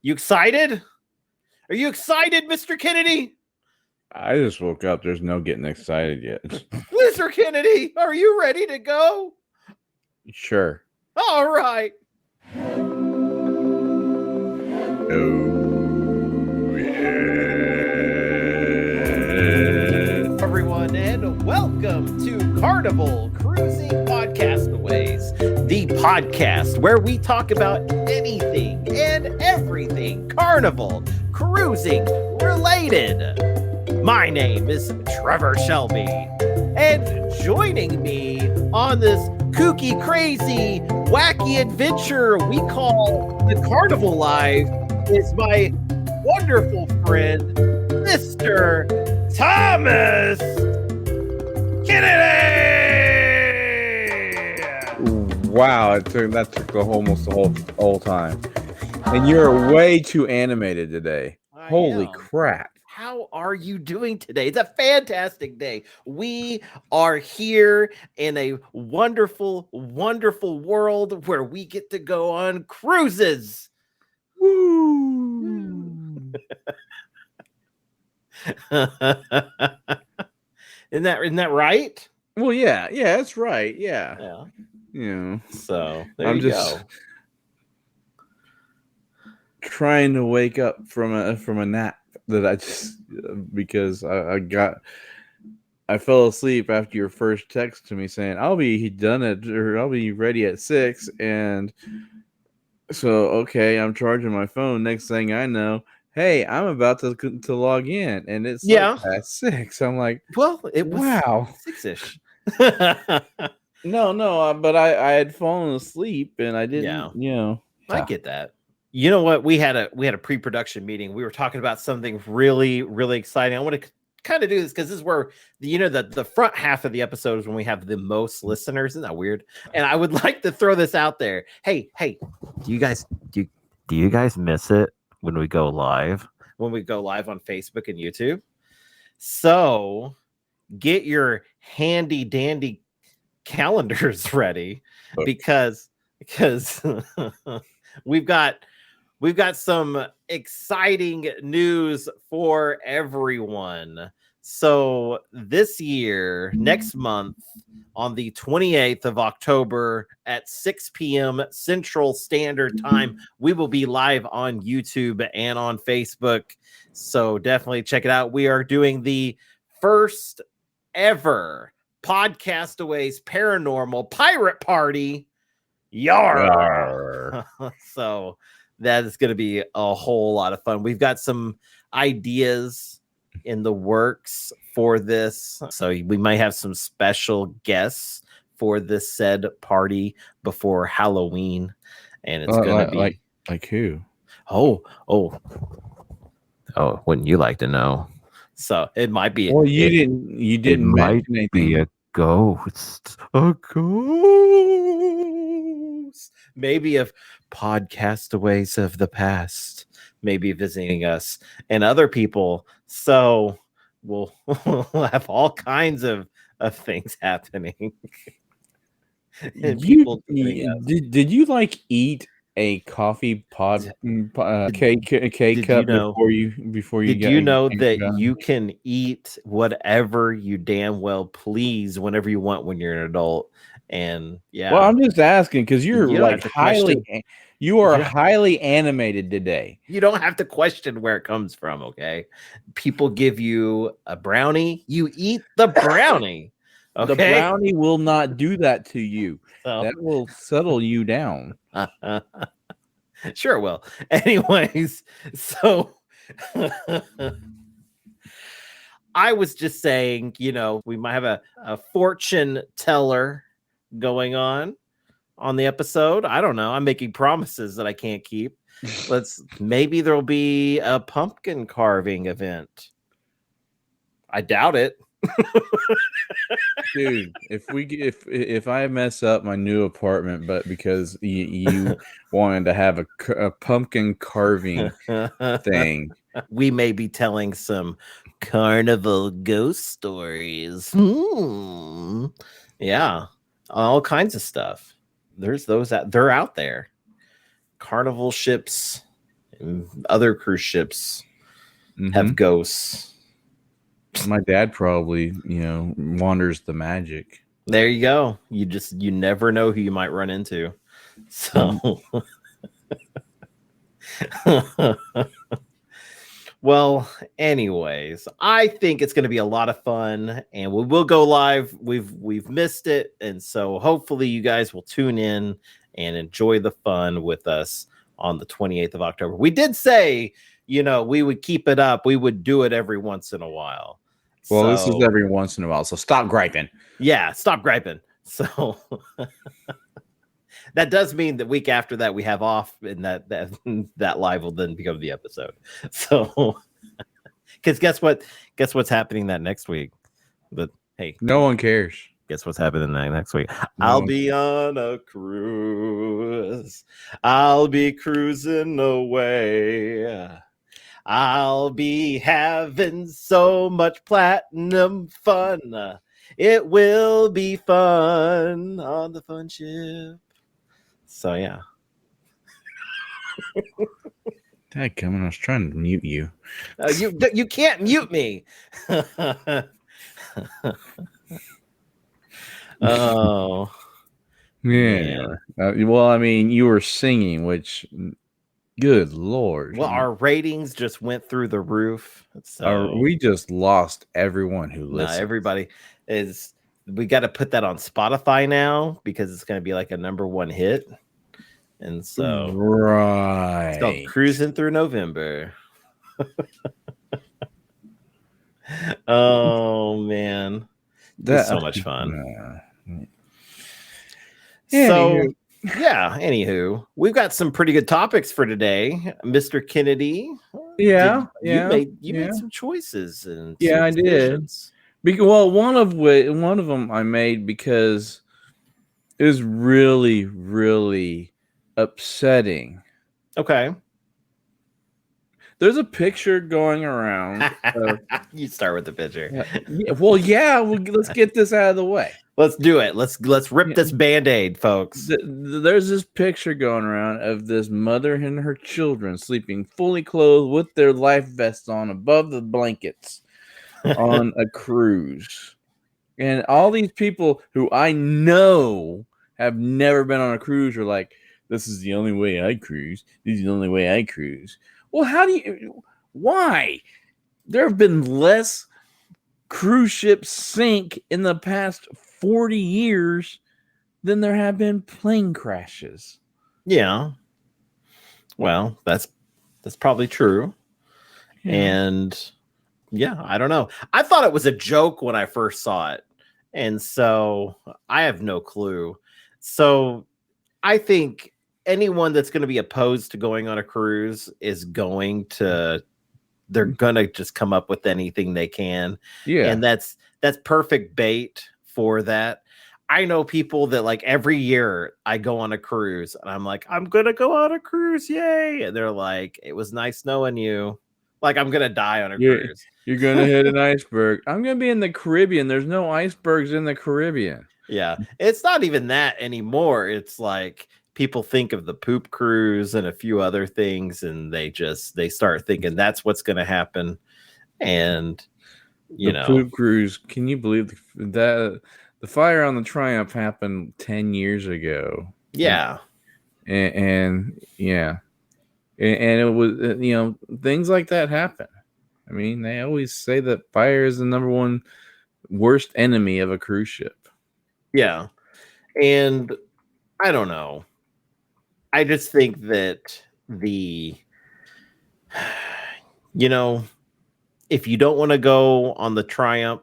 You excited? Are you excited, Mr. Kennedy? I just woke up. There's no getting excited yet. Mr. Kennedy, are you ready to go? Sure. All right. Oh, yeah. Everyone, and welcome to Carnival Cruising Podcastaways, the podcast where we talk about anything and everything Carnival Cruising related. My name is Trevor Shelby, and joining me on this kooky, crazy, wacky adventure we call the Carnival Life is my wonderful friend, Mr. Thomas Kennedy. Wow, that took almost the whole time. And you're way too animated today. Holy crap. How are you doing today? It's a fantastic day. We are here in a wonderful, wonderful world where we get to go on cruises. Woo! Isn't that right? Well, yeah, that's right. Yeah. So I'm just trying to wake up from a nap that I just because I fell asleep after your first text to me saying I'll be done or I'll be ready at 6, and so okay, I'm charging my phone. Next thing I know, hey, I'm about to log in, and it's like past 6. I'm like, well, it was wow, 6-ish. No, but I had fallen asleep and I didn't. I get that. You know what? We had a pre-production meeting. We were talking about something really, really exciting. I want to kind of do this because this is where the front half of the episode is when we have the most listeners. Isn't that weird? And I would like to throw this out there. Hey, do you guys miss it when we go live? When we go live on Facebook and YouTube? So get your handy dandy calendars ready because we've got some exciting news for everyone. So this year, next month, on the 28th of October at 6 p.m. Central Standard Time, we will be live on YouTube and on Facebook. So definitely check it out. We are doing the first ever Podcastaways Paranormal Pirate Party. Yar! So that is going to be a whole lot of fun. We've got some ideas in the works for this. So we might have some special guests for this said party before Halloween. And it's going to be like who? Oh, wouldn't you like to know? So it might be. Well, you didn't might mention anything. Be a ghost. A ghost. Maybe of podcastaways of the past, maybe visiting us and other people. So we'll have all kinds of things happening. And people did you like eat a coffee pod K cup before you did you know that you can eat whatever you damn well please whenever you want when you're an adult? And well, I'm just asking because you're like highly animated today. You don't have to question where it comes from. Okay, people give you a brownie, you eat the brownie. Okay? The brownie will not do that to you. That will settle you down. Sure will. Anyways, so I was just saying, we might have a fortune teller going on the episode. I don't know. I'm making promises that I can't keep. Maybe there'll be a pumpkin carving event. I doubt it. Dude, if I mess up my new apartment, but because you wanted to have a pumpkin carving thing, we may be telling some carnival ghost stories. Yeah, all kinds of stuff. There's those they're out there. Carnival ships Other cruise ships have ghosts. My dad probably, wanders the magic. There you go. You never know who you might run into. So well, anyways, I think it's going to be a lot of fun, and we will go live. We've missed it, and so hopefully you guys will tune in and enjoy the fun with us on the 28th of October. We did say, we would keep it up. We would do it every once in a while. Well, this is every once in a while, so stop griping. Yeah, stop griping. So that does mean the week after that we have off, and that live will then become the episode. So, because guess what's happening that next week? But hey, no one cares. Guess what's happening that next week? I'll be on a cruise. I'll be cruising away. I'll be having so much platinum fun. It will be fun on the fun ship. So yeah. Dadgummit, I was trying to mute you. You can't mute me. Oh. Yeah. Well, I mean, you were singing, which, good Lord. Well, our ratings just went through the roof. So we just lost everyone who listened. Everybody is. We got to put that on Spotify now because it's going to be like a #1 hit. And so, right. It's called Cruising Through November. Oh, man. That's so much fun. Anywho, we've got some pretty good topics for today, Mr. Kennedy. You made some choices, and I did. Well, one of them I made because it was really, really upsetting. Okay. There's a picture going around. You start with the picture. Let's get this out of the way. Let's do it. Let's rip this Band-Aid, folks. There's this picture going around of this mother and her children sleeping fully clothed with their life vests on above the blankets on a cruise. And all these people who I know have never been on a cruise are like, this is the only way I cruise. This is the only way I cruise. Well, why? There have been less cruise ships sink in the past 40 years than there have been plane crashes. Yeah. Well, that's probably true. Yeah. And I don't know. I thought it was a joke when I first saw it. And so I have no clue. So I think anyone that's going to be opposed to going on a cruise is they're going to just come up with anything they can. Yeah. And that's perfect bait for that. I know people that like every year I go on a cruise and I'm like, I'm going to go on a cruise. Yay. And they're like, it was nice knowing you. Like I'm going to die on a cruise. You're going to hit an iceberg. I'm going to be in the Caribbean. There's no icebergs in the Caribbean. Yeah. It's not even that anymore. It's like people think of the poop cruise and a few other things, and they start thinking that's what's going to happen. And the poop cruise. Can you believe that the fire on the Triumph happened 10 years ago? Yeah. And it was, things like that happen. I mean, they always say that fire is the #1 worst enemy of a cruise ship. Yeah. And I don't know. I just think that if you don't want to go on the Triumph,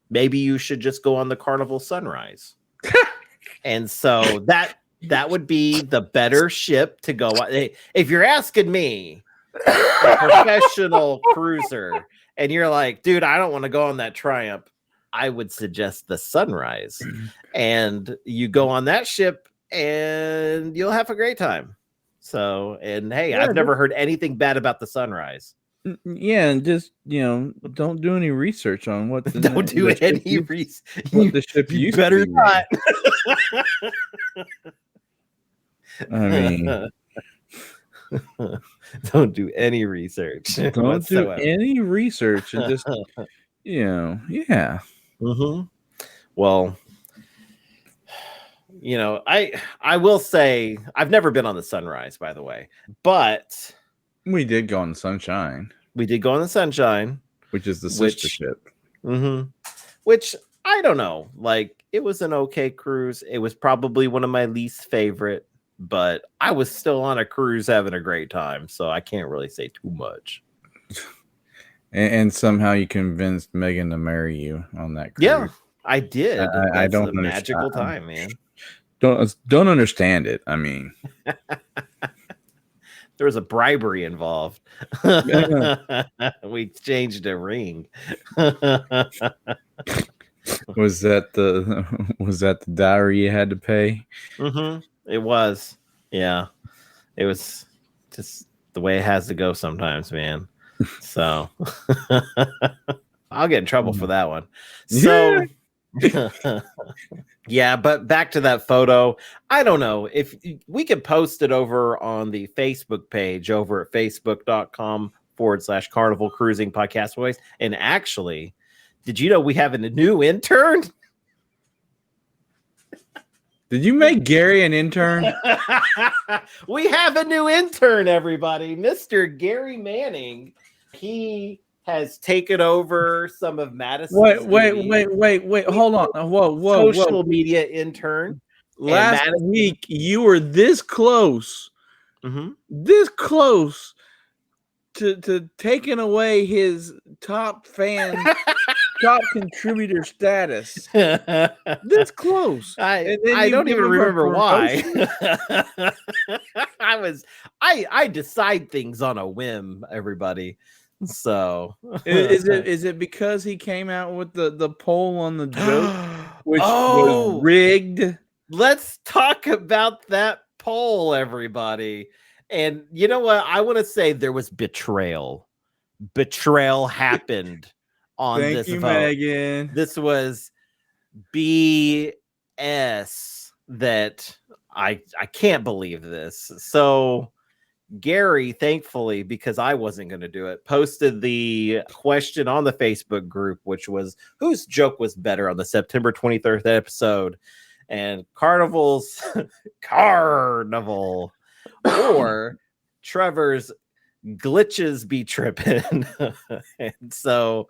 maybe you should just go on the Carnival Sunrise. And so that would be the better ship to go on. If you're asking me, a professional cruiser, and you're like, dude, I don't want to go on that Triumph, I would suggest the Sunrise. And you go on that ship and you'll have a great time. So, and hey, I've never heard anything bad about the Sunrise. Yeah, and just don't do any research on what. Don't do any research. The ship you better not. I mean, Don't do any research Don't do whatsoever. any research and just, yeah. Mm-hmm. Well, I will say I've never been on the Sunrise, by the way, but We did go on the Sunshine, we did go on the Sunshine, which is the sister which, ship. which I don't know, like it was an okay cruise. It was probably one of my least favorite, but I was still on a cruise having a great time, so I can't really say too much. And somehow you convinced Megan to marry you on that cruise. Yeah, I did. I That's don't a magical time, man. Don't understand it. I mean, There was a bribery involved. We exchanged a ring. was that the dowry you had to pay? It was. Yeah. It was just the way it has to go sometimes, man. So I'll get in trouble for that one. So yeah, but back to that photo. I don't know if we could post it over on the Facebook page over at facebook.com/Carnival Cruising Podcast Voice. And actually, did you know we have a new intern? Did you make Gary an intern? We have a new intern, everybody. Mr. Gary Manning. He has taken over some of Madison's Wait. Hold on. Whoa. Social media intern. Last week, you were this close. This close to taking away his top contributor status. This close. I don't even remember why. I decide things on a whim, everybody. So is it because he came out with the poll on the joke, which was rigged? Let's talk about that poll, everybody. And you know what? I want to say there was betrayal. Betrayal happened on this vote. Megan. This was BS that I can't believe this. So Gary, thankfully, because I wasn't going to do it, posted the question on the Facebook group, which was whose joke was better on the September 23rd episode. And Carnival's Carnival or Trevor's glitches be tripping. And so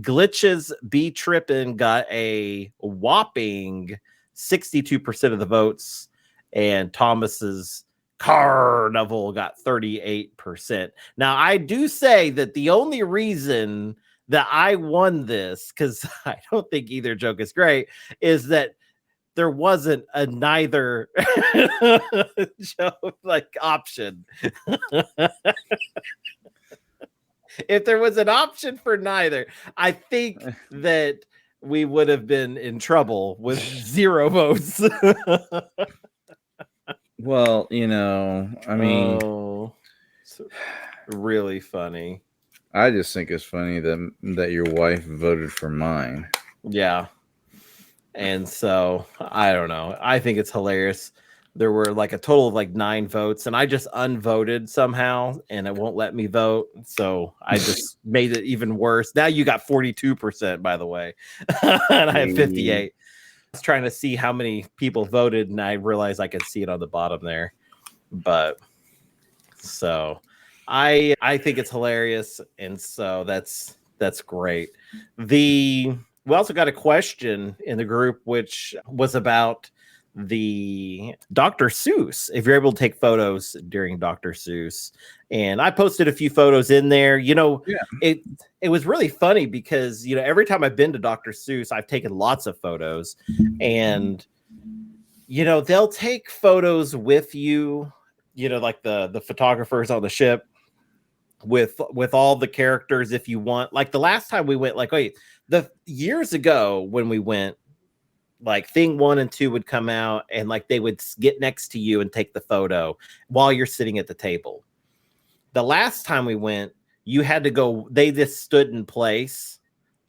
glitches be tripping got a whopping 62% of the votes, and Thomas's Carnival got 38%. Now, I do say that the only reason that I won this, because I don't think either joke is great, is that there wasn't a neither joke like option. If there was an option for neither, I think that we would have been in trouble with 0 votes. Well, I mean, it's really funny. I just think it's funny that your wife voted for mine. Yeah. And so I don't know. I think it's hilarious. There were like a total of like 9 votes, and I just unvoted somehow, and it won't let me vote. So I just made it even worse. Now you got 42%, by the way, and I have 58. I was trying to see how many people voted, and I realized I could see it on the bottom there. But so I think it's hilarious, and so that's great. We also got a question in the group, which was about the Dr. Seuss, if you're able to take photos during Dr. Seuss. And I posted a few photos in there. It was really funny because every time I've been to Dr. Seuss, I've taken lots of photos, and they'll take photos with you, like the photographers on the ship with all the characters if you want. Like the last time we went, the years ago when we went, like thing 1 and 2 would come out, and like they would get next to you and take the photo while you're sitting at the table. The last time we went, you had to go, they just stood in place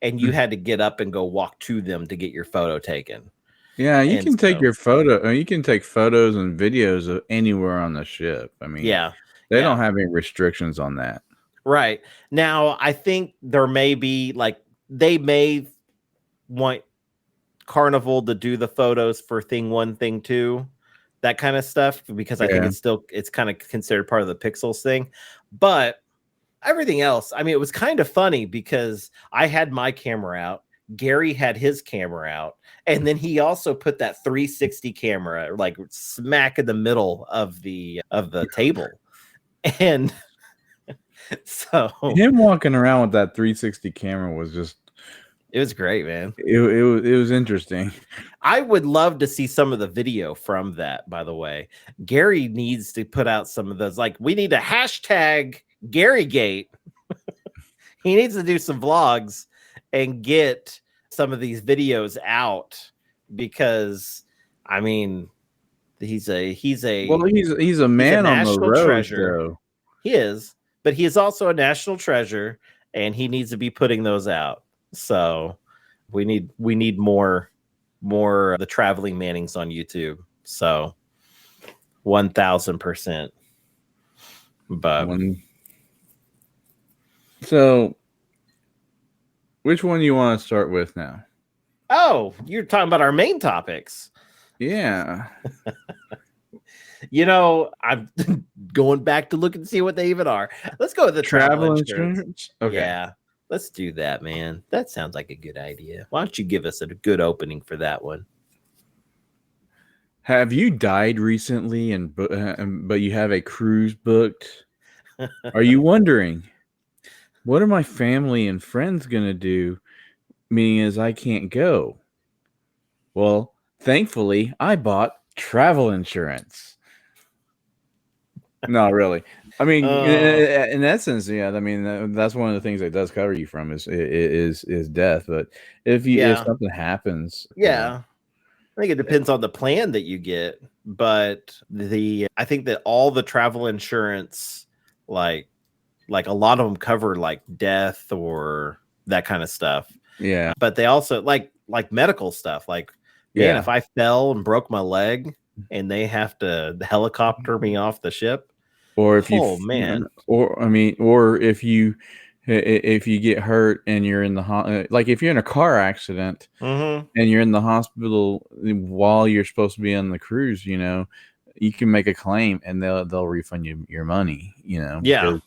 and you had to get up and go walk to them to get your photo taken. Yeah, you can take your photo, or you can take photos and videos of anywhere on the ship. I mean, yeah, They Yeah. don't have any restrictions on that. Right. Now, I think there may be like they may want Carnival to do the photos for thing 1, thing 2, that kind of stuff, because I think Yeah. it's kind of considered part of the Pixels thing. But everything else, I mean, it was kind of funny because I had my camera out, Gary had his camera out, and then he also put that 360 camera like smack in the middle of the table. And so Him walking around with that 360 camera was just it was great, man. it was interesting. I would love to see some of the video from that, by the way. Gary needs to put out some of those. Like, we need a hashtag Garygate. He needs to do some vlogs and get some of these videos out, because I mean, he's a man on the national road, treasure. though. He is, but he is also a national treasure, and he needs to be putting those out. So we need more the traveling Mannings on YouTube. So 1000%. But so which one do you want to start with now? oh, you're talking about our main topics. Yeah. You know, I'm going back to look and see what they even are. Let's go with the travel insurance. Okay. Yeah, let's do that, man. That sounds like a good idea. Why don't you give us a good opening for that one? Have you died recently but you have a cruise booked? Are you wondering, what are my family and friends going to do, meaning as I can't go? Well, thankfully, I bought travel insurance. No, really. I mean, in essence, yeah. I mean, that's one of the things that does cover you from is death. But if something happens, yeah, I think it depends on the plan that you get. But I think that all the travel insurance, like a lot of them cover like death or that kind of stuff. Yeah. But they also like medical stuff. Like, man, if I fell and broke my leg and they have to helicopter me off the ship, or if if you get hurt and you're in the like if you're in a car accident and you're in the hospital while you're supposed to be on the cruise, you can make a claim and they'll refund you your money. Yeah. Because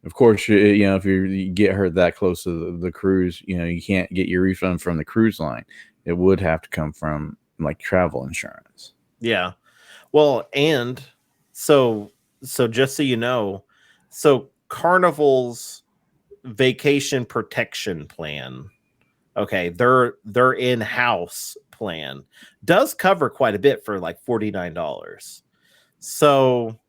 of course, if you get hurt that close to the cruise, you can't get your refund from the cruise line. It would have to come from like travel insurance. Yeah. Well, and so just so you know, so Carnival's vacation protection plan, okay, their in-house plan does cover quite a bit for like $49. So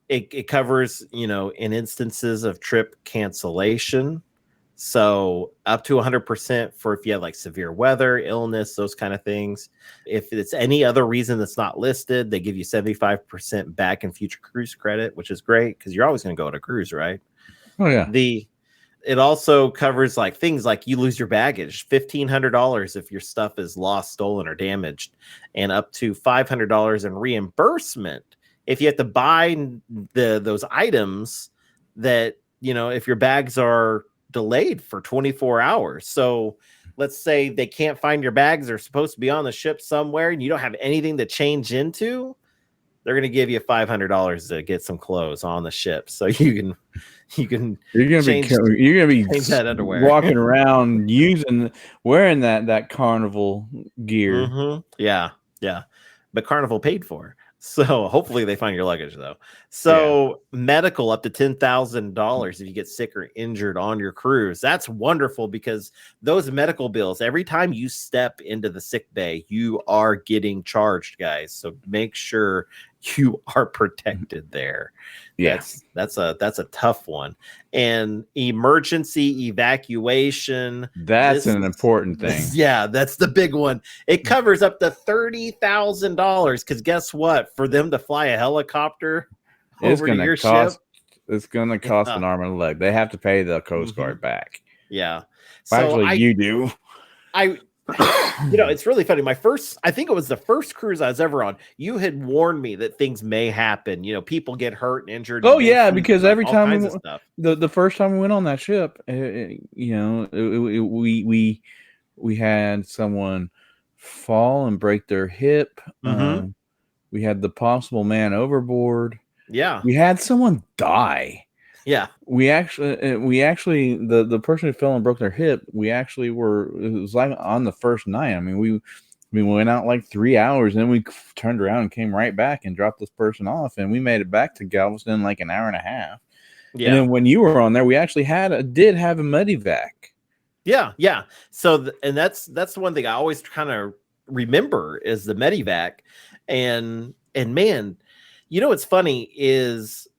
it covers, in instances of trip cancellation. So up to 100% for if you have like severe weather, illness, those kind of things. If it's any other reason that's not listed, they give you 75% back in future cruise credit, which is great because you're always going to go on a cruise, right? Oh yeah. It also covers like things like you lose your baggage, $1,500 if your stuff is lost, stolen, or damaged, and up to $500 in reimbursement if you have to buy those items that, if your bags are delayed for 24 hours. So let's say they can't find your bags. They're supposed to be on the ship somewhere and you don't have anything to change into. They're going to give you $500 to get some clothes on the ship. So you're going to change that underwear, walking around wearing that Carnival gear. Yeah. But Carnival paid for. So hopefully they find your luggage though. So medical up to $10,000 if you get sick or injured on your cruise. That's wonderful because those medical bills, every time you step into the sick bay, you are getting charged, guys. So make sure you are protected there. Yes. That's a tough one. And emergency evacuation. That's an important thing. Yeah, that's the big one. It covers up to $30,000 because guess what? For them to fly a helicopter over to your ship, it's going to cost an arm and a leg. They have to pay the Coast Guard back. Yeah. So actually, you do. It's really funny. I think it was the first cruise I was ever on. You had warned me that things may happen. People get hurt and injured. Oh And go yeah, sleep because and like every all time kinds of stuff. the first time we went on that ship, we had someone fall and break their hip. Mm-hmm. We had the possible man overboard. Yeah. We had someone die. Yeah. We actually the person who fell and broke their hip. We actually were. It was like on the first night. I mean, we went out like 3 hours, and then we turned around and came right back and dropped this person off, and we made it back to Galveston in like an hour and a half. Yeah. And then when you were on there, we actually did have a medevac. Yeah. Yeah. So, and that's one thing I always kind of remember is the medevac, and man, what's funny is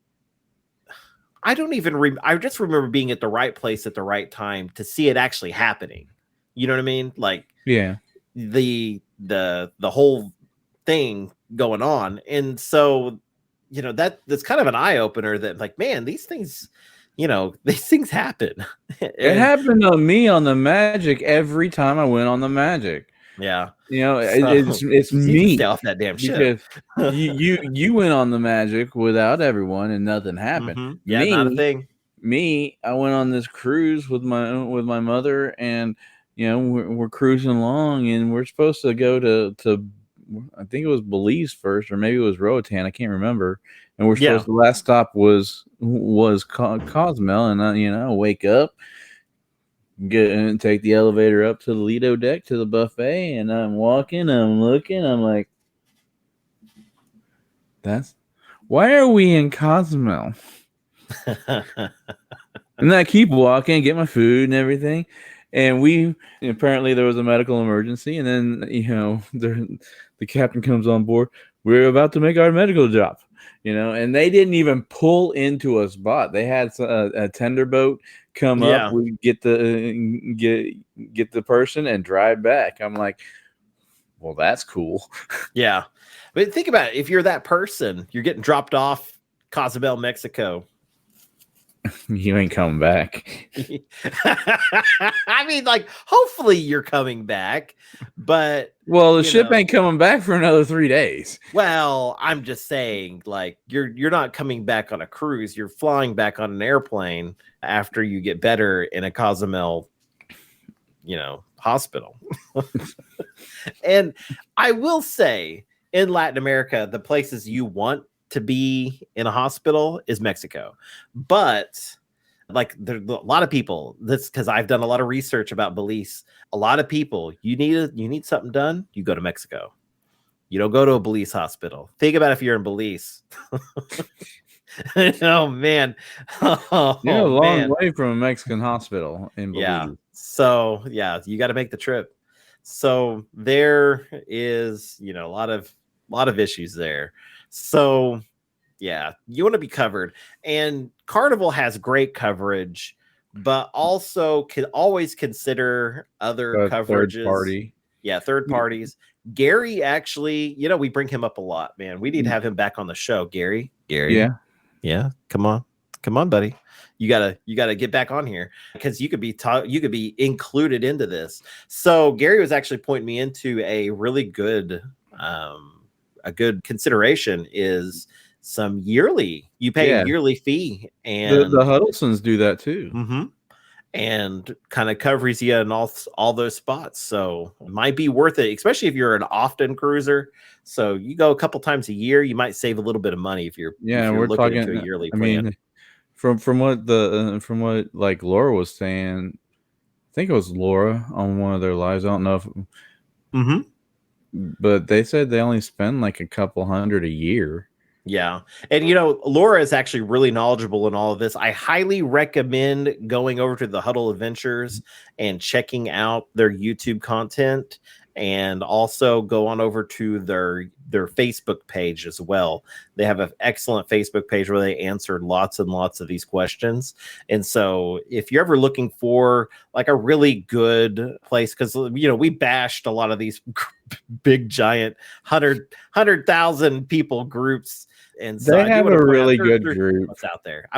I don't even I just remember being at the right place at the right time to see it actually happening. You know what I mean? Like, Yeah, the whole thing going on. And so, that's kind of an eye opener that like, man, these things happen. it happened to me on the Magic every time I went on the Magic. Yeah. It's you need to me stay off that damn ship. because you went on the Magic without everyone and nothing happened. Mm-hmm. Yeah, not a thing. I went on this cruise with my mother, and we're cruising along, and we're supposed to go to I think it was Belize first, or maybe it was Roatan. I can't remember. And we're supposed the last stop was Cozumel, and I wake up, get and take the elevator up to the Lido deck to the buffet, and I'm walking, I'm looking, I'm like, why are we in Cozumel? And I keep walking, get my food and everything, and apparently there was a medical emergency, and then the captain comes on board. We're about to make our medical drop, and they didn't even pull into a spot. They had a tender boat come up, we get the person and drive back. I'm like, well, that's cool. Yeah, but think about it. If you're that person, you're getting dropped off Cozumel, Mexico. You ain't coming back. I mean, like, hopefully you're coming back, but the ship ain't coming back for another 3 days. Well, I'm just saying, like, you're not coming back on a cruise. You're flying back on an airplane after you get better in a Cozumel, hospital. And I will say, in Latin America, the places you want to be in a hospital is Mexico. But like, there's a lot of people, that's because I've done a lot of research about Belize. A lot of people, you need something done, you go to Mexico. You don't go to a Belize hospital. Think about if you're in Belize. Oh man. You're a long way from a Mexican hospital in Belize. Yeah. So yeah, you got to make the trip. So there is, a lot of issues there. So yeah, you want to be covered. And Carnival has great coverage, but also can always consider other coverages. Third party. Yeah, third parties. Gary actually, we bring him up a lot, man. We need to have him back on the show. Gary. Yeah. Come on, buddy. You gotta get back on here because you could be included into this. So Gary was actually pointing me into a really good, a good consideration is some you pay a yearly fee, and the Huddlesons do that too. Mm-hmm. And kind of covers you in all those spots. So it might be worth it, especially if you're an often cruiser. So you go a couple times a year, you might save a little bit of money if you're we're looking talking into a yearly plan. I mean, from what like Laura was saying, I think it was Laura on one of their lives. I don't know if, but they said they only spend like a couple $100 a year. Yeah. And, Laura is actually really knowledgeable in all of this. I highly recommend going over to the Huddle Adventures and checking out their YouTube content, and also go on over to their Facebook page as well. They have an excellent Facebook page where they answer lots and lots of these questions. And so if you're ever looking for like a really good place, because, we bashed a lot of these big, giant 100,000 people groups. And so they have a really good group out there.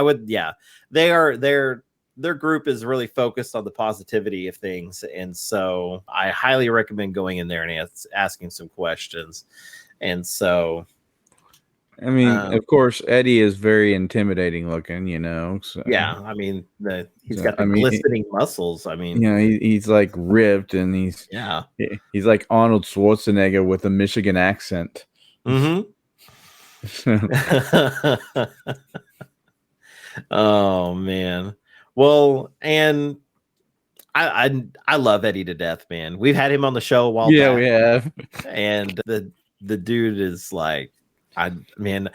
They're their group is really focused on the positivity of things, and so I highly recommend going in there and asking some questions. And so, I mean, of course, Eddie is very intimidating looking, So, yeah, I mean, he's got the I mean, glistening muscles. I mean, he's like ripped, and yeah. he's like Arnold Schwarzenegger with a Michigan accent. Mm-hmm. Oh man. Well, and I love Eddie to death, man. We've had him on the show a while Yeah, back, we have. and the dude is like, I mean,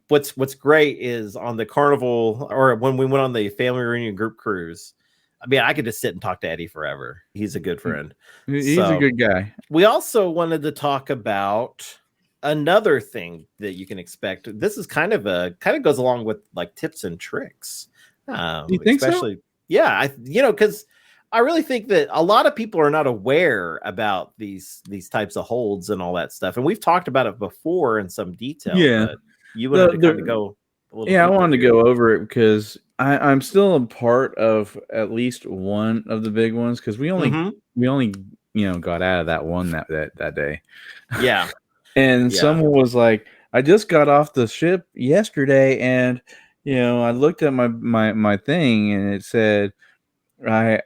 what's great is on the Carnival, or when we went on the family reunion group cruise. I mean, I could just sit and talk to Eddie forever. He's a good friend. He's a good guy. We also wanted to talk about another thing that you can expect. This is kind of goes along with like tips and tricks. You think Especially, so? yeah, because I really think that a lot of people are not aware about these types of holds and all that stuff. And we've talked about it before in some detail, Yeah. but you wanted to kind of go a little I deeper wanted to here. go over it because I'm still a part of at least one of the big ones, because we only got out of that one that day. Yeah. And Yeah. someone was like, I just got off the ship yesterday, and I looked at my thing, and it said I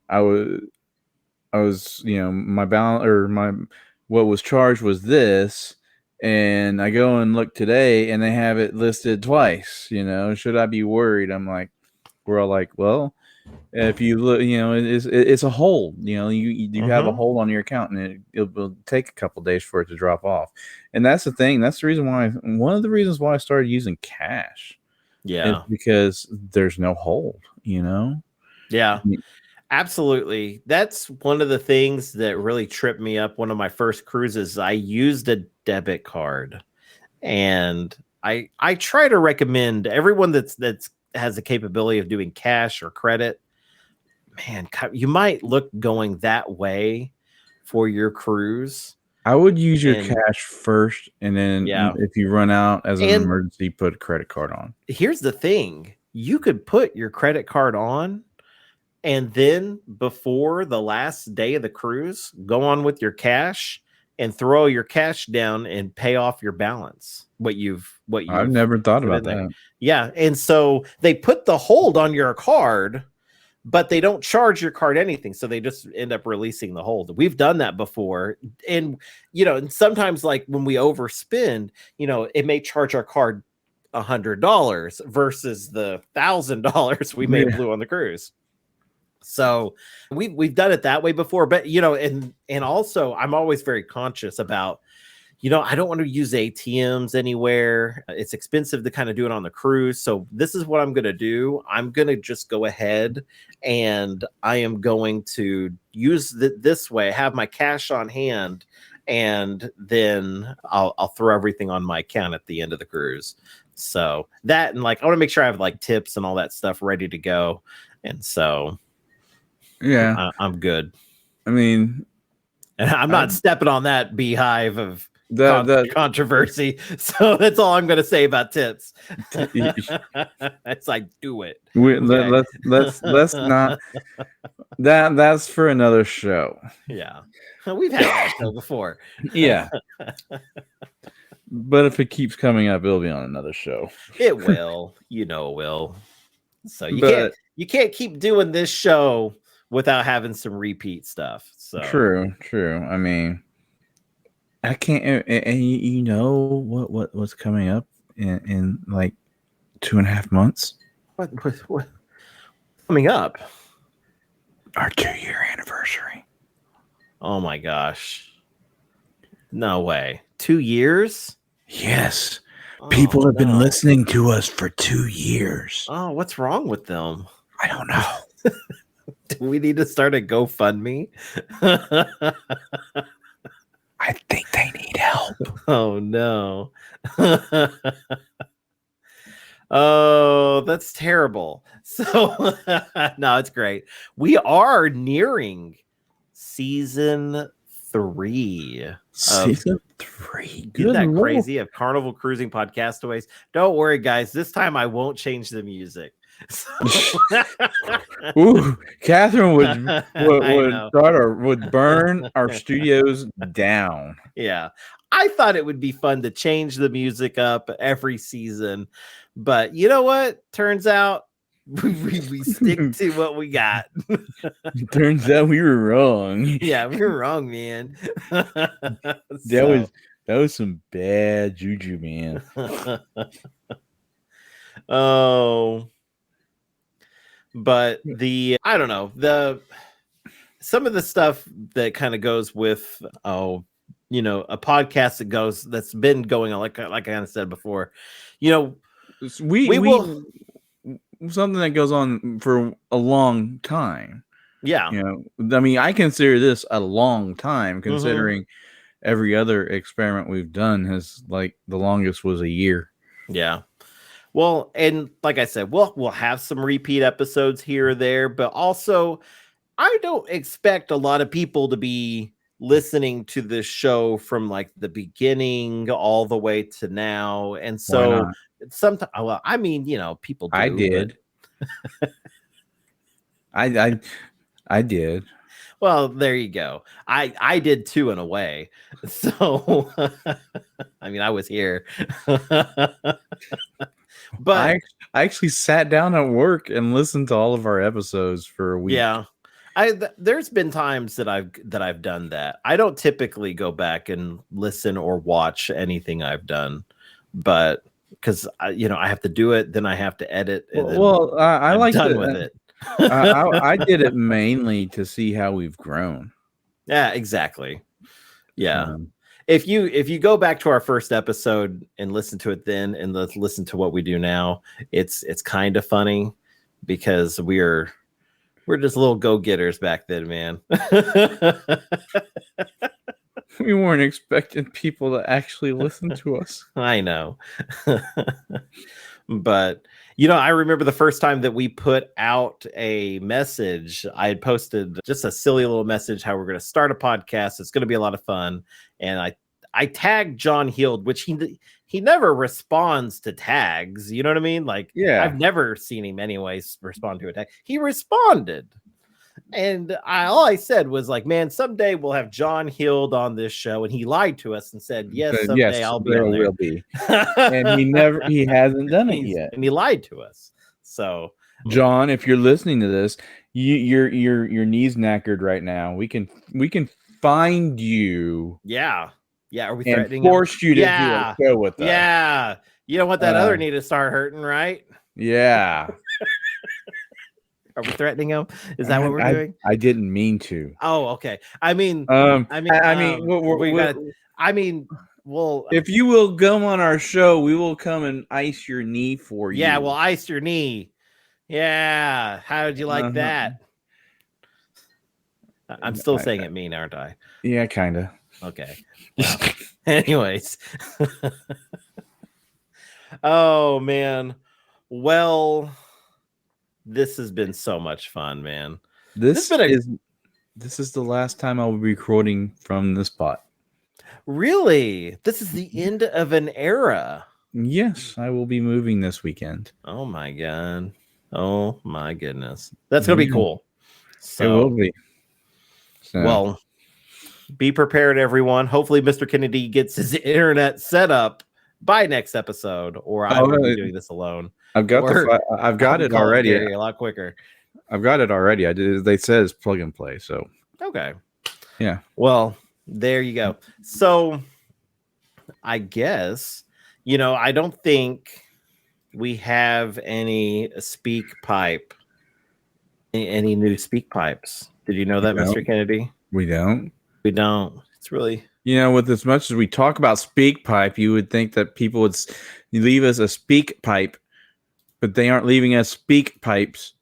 I was my balance, or my what was charged was this, and I go and look today and they have it listed twice. Should I be worried? We're all like, well, if you look, it's a hold. You have a hold on your account, and it will take a couple days for it to drop off. And that's the thing. That's the reason why. One of the reasons why I started using cash. Yeah. Is because there's no hold. Yeah. Absolutely. That's one of the things that really tripped me up. One of my first cruises, I used a debit card, and I try to recommend everyone that's has the capability of doing cash or credit. Man, you might look going that way for your cruise. I would use your cash first, and then if you run out as an emergency, put a credit card on. Here's the thing. You could put your credit card on, and then before the last day of the cruise, go on with your cash and throw your cash down and pay off your balance. I've never thought about that. Yeah. And so they put the hold on your card, but they don't charge your card anything. So they just end up releasing the hold. We've done that before. And, and sometimes like when we overspend, it may charge our card $100 versus the $1,000 we may have blew on the cruise. So we've done it that way before, but and also I'm always very conscious about, I don't want to use ATMs anywhere. It's expensive to kind of do it on the cruise. So this is what I'm going to do. I'm going to just go ahead and I am going to use this way, have my cash on hand, and then I'll throw everything on my account at the end of the cruise. So that, and like, I want to make sure I have like tips and all that stuff ready to go. And so yeah, I'm good. I mean, and I'm not stepping on that beehive of controversy. So that's all I'm going to say about tips. It's like, do it. Let's not. That's for another show. Yeah, we've had that show before. Yeah. But if it keeps coming up, it'll be on another show. It will. It will. So you can't keep doing this show without having some repeat stuff. So true. I mean, I can't. And what's coming up in like 2.5 months? What coming up? Our 2-year anniversary. Oh my gosh! No way. 2 years? Yes. People have been listening to us for 2 years. Oh, what's wrong with them? I don't know. Do we need to start a GoFundMe? I think they need help. Oh, no. Oh, that's terrible. So, no, it's great. We are nearing season 3. Season 3. Isn't that crazy? Of Carnival Cruising Podcastaways. Don't worry, guys. This time I won't change the music. Ooh, Catherine I would know. would burn our studios down. Yeah. I thought it would be fun to change the music up every season, but you know what? Turns out we stick to what we got. Turns out we were wrong. Yeah, we were wrong, man. That was some bad juju, man. Oh, but I don't know, some of the stuff that kind of goes with a podcast that's been going on, like I kind of said before, we will. Something that goes on for a long time. Yeah. I mean, I consider this a long time, considering every other experiment we've done has, like, the longest was a year. Yeah. Well, and like I said, we'll have some repeat episodes here or there, but also I don't expect a lot of people to be listening to this show from like the beginning all the way to now. And so sometimes, well, I mean, people do. I did. But... I did. Well, there you go. I did too, in a way. So, I mean, I was here. But I actually sat down at work and listened to all of our episodes for a week. Yeah. There's been times that I've done that. I don't typically go back and listen or watch anything I've done, but because I have to do it, then I have to edit. And I like done with it. I did it mainly to see how we've grown. Yeah, exactly. Yeah. If you go back to our first episode and listen to it then, and let's listen to what we do now, it's kind of funny because we're just little go-getters back then, man. We weren't expecting people to actually listen to us. I know. But, I remember the first time that we put out a message, I had posted just a silly little message, how we're going to start a podcast. It's going to be a lot of fun. And I tagged John Heald, which he never responds to tags. You know what I mean? Like, yeah. I've never seen him anyways respond to a tag. He responded. And all I said was like, man, someday we'll have John Heald on this show. And he lied to us and said, yes, someday I'll be on there. Will be. And he hasn't done it yet. And he lied to us. So, John, if you're listening to this, your knees knackered right now. We can find you. Yeah. Yeah. Are we threatening force you to do a show with us? Yeah. You don't want that other knee to start hurting, right? Yeah. Are we threatening him? Is that what we're doing? I didn't mean to. Oh, okay. I mean, well, if you will come on our show, we will come and ice your knee for you. Yeah, we'll ice your knee. Yeah. How did you like that? I'm still saying it mean, aren't I? Yeah, kind of. Okay. Well, anyways. Oh, man. Well, this has been so much fun, man. This is the last time I will be recording from the spot. Really? This is the end of an era. Yes, I will be moving this weekend. Oh my god. Oh my goodness. That's gonna be cool. So, it will be. So. Well, be prepared, everyone. Hopefully Mr. Kennedy gets his internet set up by next episode, or I will be doing this alone. I've got it already. A lot quicker. I've got it already. They said it's plug and play. So okay. Yeah. Well, there you go. So I guess I don't think we have any speak pipe. Any new speak pipes? Did you know that, Mr. Kennedy? We don't. We don't. It's really. With as much as we talk about speak pipe, you would think that people would leave us a speak pipe. But they aren't leaving us speak pipes.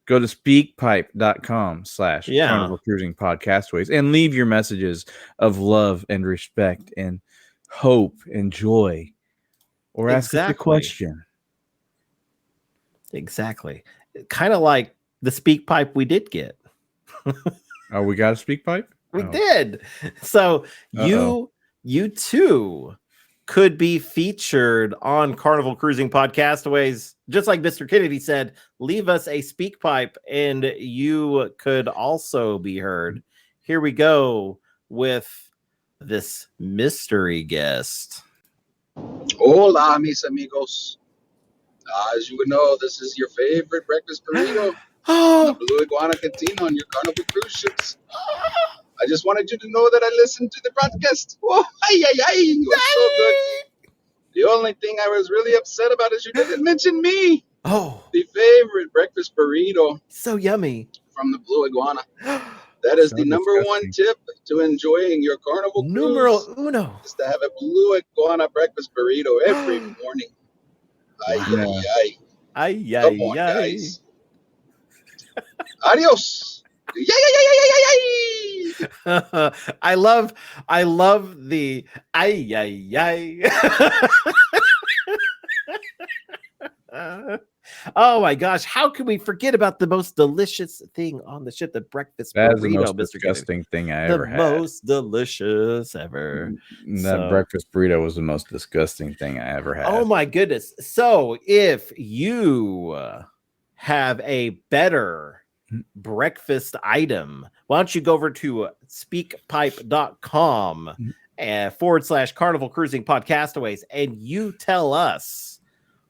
Go to speakpipe.com/Carnival Cruising Podcastaways and leave your messages of love and respect and hope and joy, or ask us a question. Exactly. Kind of like the speak pipe we did get. Oh, we got a speak pipe? We did. So you too could be featured on Carnival Cruising Podcastaways. Just like Mr. Kennedy said, leave us a speak pipe and you could also be heard. Here we go with this mystery guest. Hola, mis amigos. As you would know, this is your favorite breakfast burrito from the Blue Iguana Cantina on your Carnival cruise ships. I just wanted you to know that I listened to the broadcast. Oh, ay, ay, ay, it was so good. The only thing I was really upset about is you didn't mention me. Oh, The favorite breakfast burrito so yummy. from the Blue Iguana. That is So the number one tip to enjoying your Carnival Numero cruise. uno. Is to have a Blue Iguana breakfast burrito every morning. Ay, Wow. ay, ay. Ay, Come ay, on, ay. guys. Adios. Yay, yay, yay, yay, yay, yay. I love the ay, ay, ay. Oh my gosh, how can we forget about the most delicious thing on the ship, the breakfast That is the burrito, most Mr. disgusting thing I The ever had. most delicious ever. That breakfast burrito was the most disgusting thing I ever had. Oh my goodness. So if you have a better breakfast item, why don't you go over to speakpipe.com / Carnival Cruising Podcastaways and you tell us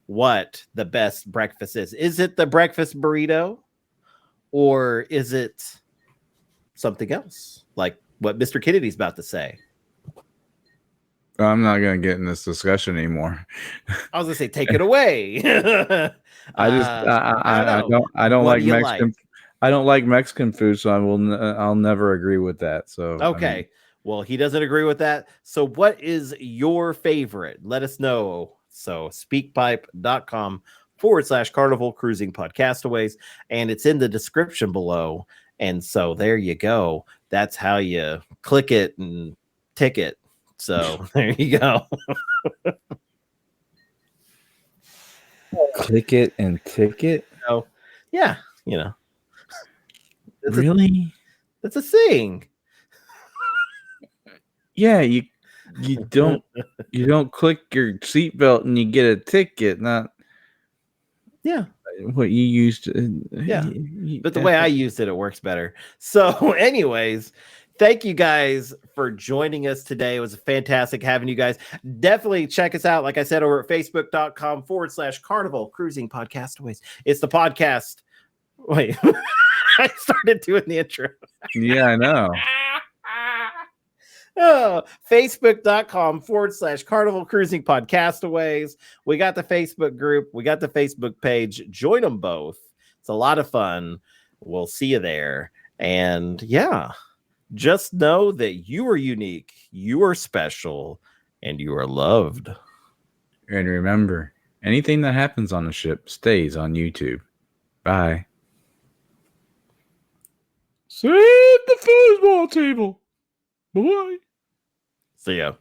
what the best breakfast is. Is it the breakfast burrito or is it something else like what Mr. Kennedy's about to say? I'm not going to get in this discussion anymore. I was going to say, take it away. I don't like Mexican. I don't like Mexican food, so I'll never agree with that. So okay. I mean, well, he doesn't agree with that. So what is your favorite? Let us know. So speakpipe.com / Carnival Cruising Podcastaways, and it's in the description below. And so there you go. That's how you click it and tick it. So there you go. Click it and tick it. So, yeah, you know. Really? That's a thing. Yeah, you don't click your seatbelt and you get a ticket, not what you used to. Yeah, but the way I used it, it works better. So, anyways, thank you guys for joining us today. It was fantastic having you guys. Definitely check us out, like I said, over at facebook.com / Carnival Cruising Podcastaways. It's the podcast. Wait, I started doing the intro. Yeah, I know. Oh, facebook.com / Carnival Cruising Podcastaways. We got the Facebook group. We got the Facebook page. Join them both. It's a lot of fun. We'll see you there. And yeah, just know that you are unique, you are special, and you are loved. And remember, anything that happens on the ship stays on YouTube. Bye. Save the foosball table. Bye. See ya.